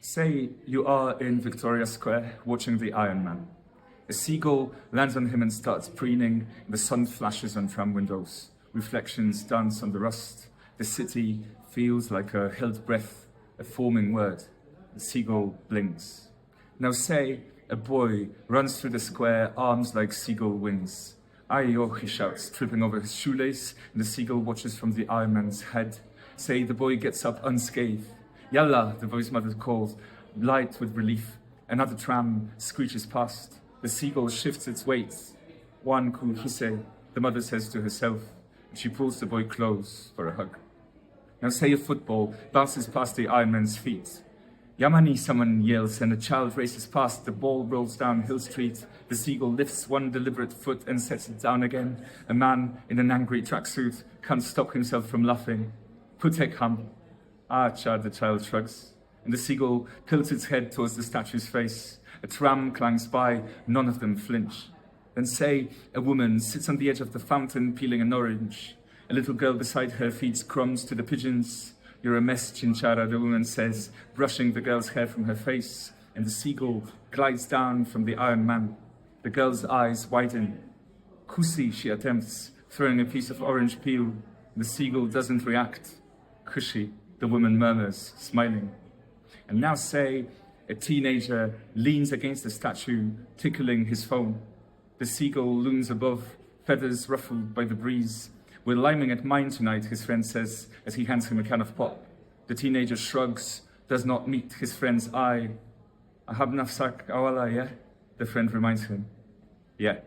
Say you are in Victoria Square watching the Iron Man. A seagull lands on him and starts preening. The sun flashes on tram windows. Reflections dance on the rust. The city feels like a held breath, a forming word. The seagull blinks. Now say a boy runs through the square, arms like seagull wings. Ayo, he shouts, tripping over his shoelace, and the seagull watches from the Iron Man's head. Say the boy gets up unscathed. Yalla, the boy's mother calls, light with relief. Another tram screeches past. The seagull shifts its weight. One cool hisse, the mother says to herself, and she pulls the boy close for a hug. Now say a football bounces past the Iron Man's feet. Yamani, someone yells, and a child races past. The ball rolls down Hill Street. The seagull lifts one deliberate foot and sets it down again. A man in an angry tracksuit can't stop himself from laughing. Putek ham. Ah, Chad, the child shrugs. And the seagull tilts its head towards the statue's face. A tram clangs by, none of them flinch. Then say a woman sits on the edge of the fountain peeling an orange. A little girl beside her feeds crumbs to the pigeons. You're a mess, Chinchara, the woman says, brushing the girl's hair from her face. And the seagull glides down from the Iron Man. The girl's eyes widen. Kusi, she attempts, throwing a piece of orange peel. The seagull doesn't react. Kushi, the woman murmurs, smiling. And now say a teenager leans against the statue, tickling his phone. The seagull looms above, feathers ruffled by the breeze. We're liming at mine tonight, his friend says, as he hands him a can of pop. The teenager shrugs, does not meet his friend's eye. Ahab nafsak awala, yeah? The friend reminds him. Yeah.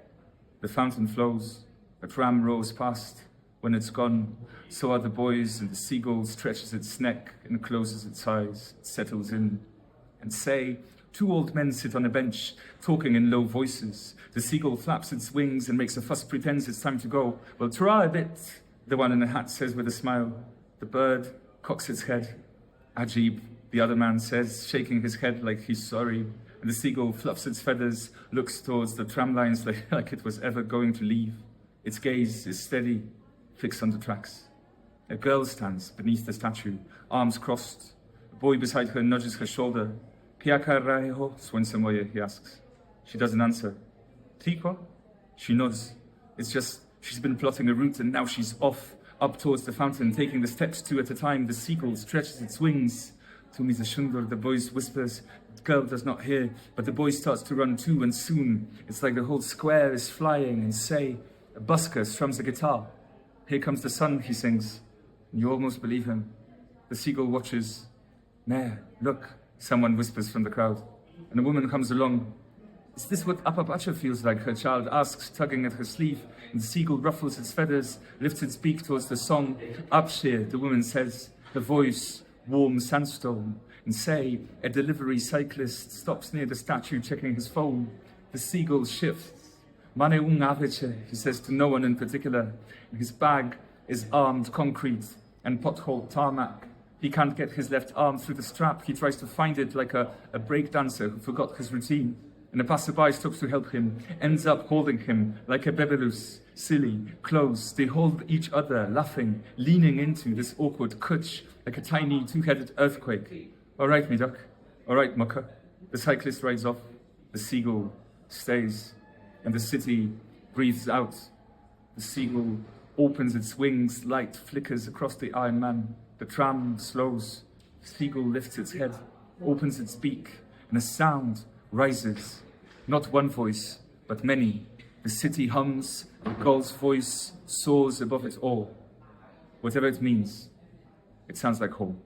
The fountain flows. A tram rolls past. When it's gone, so are the boys, and the seagull stretches its neck and closes its eyes. It settles in. And say, two old men sit on a bench, talking in low voices. The seagull flaps its wings and makes a fuss, pretends it's time to go. Well, try a bit, the one in the hat says with a smile. The bird cocks its head. Ajib, the other man says, shaking his head like he's sorry. And the seagull fluffs its feathers, looks towards the tram lines like it was ever going to leave. Its gaze is steady, fixed on the tracks. A girl stands beneath the statue, arms crossed. A boy beside her nudges her shoulder. Kiaka raeho, Swensemoye, he asks. She doesn't answer. Tiko? She nods. It's just, she's been plotting a route and now she's off, up towards the fountain, taking the steps two at a time. The seagull stretches its wings. Tumiza Shundur, the boy whispers. The girl does not hear, but the boy starts to run too, and soon it's like the whole square is flying. And say, a busker strums a guitar. Here comes the sun, he sings. And you almost believe him. The seagull watches. Mare, look, someone whispers from the crowd. And a woman comes along. Is this what Apapacha feels like? Her child asks, tugging at her sleeve. And the seagull ruffles its feathers, lifts its beak towards the song. Upshire, the woman says, her voice, warm sandstone. And say, a delivery cyclist stops near the statue checking his phone. The seagull shifts. Mane ungaveche, he says to no one in particular. His bag is armed concrete and pothole tarmac. He can't get his left arm through the strap. He tries to find it like a break dancer who forgot his routine. And a passerby stops to help him, ends up holding him like a bebelus, silly, close. They hold each other, laughing, leaning into this awkward kutch like a tiny two-headed earthquake. All right, me duck. All right, mucker. The cyclist rides off. The seagull stays. And the city breathes out. The seagull opens its wings, light flickers across the Iron Man. The tram slows. The seagull lifts its head, opens its beak, and a sound rises. Not one voice, but many. The city hums, the gull's voice soars above it all. Whatever it means, it sounds like home.